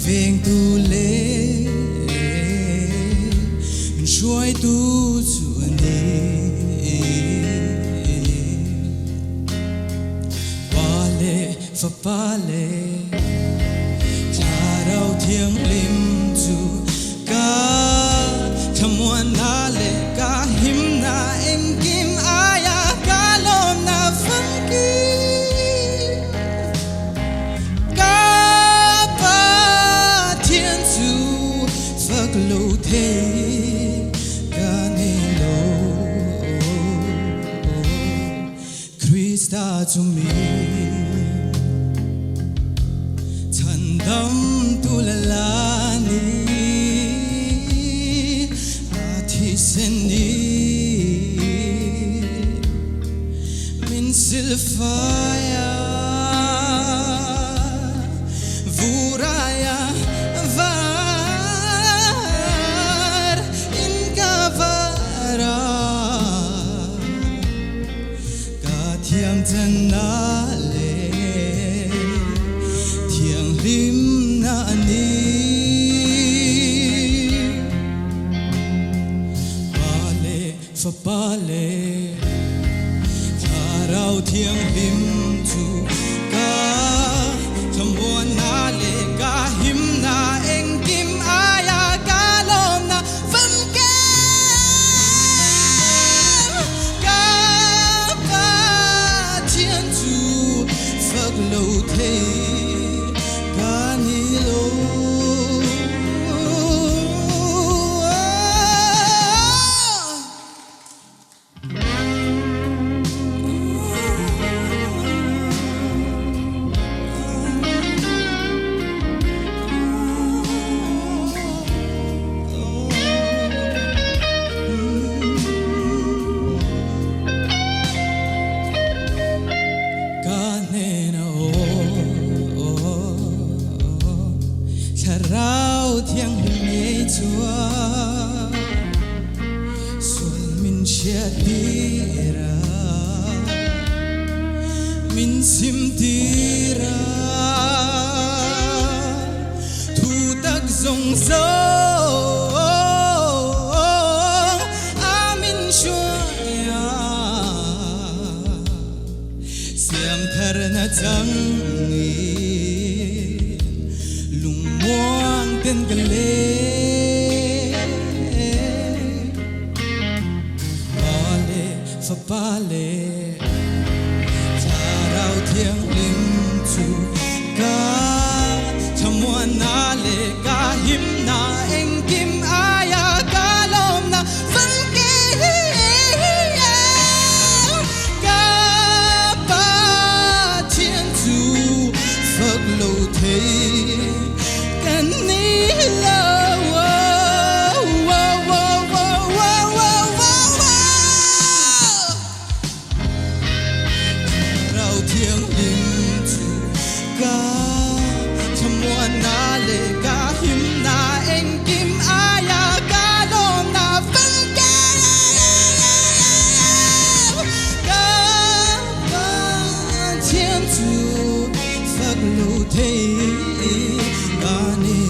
viên tu lễ mìnhช่วยtuส่วนนี้ว่าเล่ฟ้าป่าเล่ถ้าเราเที่ยงลิมจูกาทำวันนาเล่กาหิมนาเอ็งกิมอายากาลมนาฟังกี路梯干你路 Krista 中明 Thần tâm tu la la ni Ati sen ni Min silfaya Vuraya thiêng chân na lệ thiêng lim na ni ba lệ pha ba lệ thà rau thiêng lim chu ca thầm buồn na lệ ca him na anh kim aya ca lom na vẫn lâu thế cả ni lâu rau thiêng mê chúa xuân min chia tira min sim tira thu tắc rong râu amin chúa ya xiêm thar na chẳng muang tên gần lê ba lê pha ba lê thà rau thiêng lim chu ca thầm muan na lê ca him na anh kim aya ca lom na vẫn kê ca ba thiên chu phật lâu thế na lệ ca him na anh kim aya ca lom na vẫn kê ca ba thiên chu phật lâu thế ca ni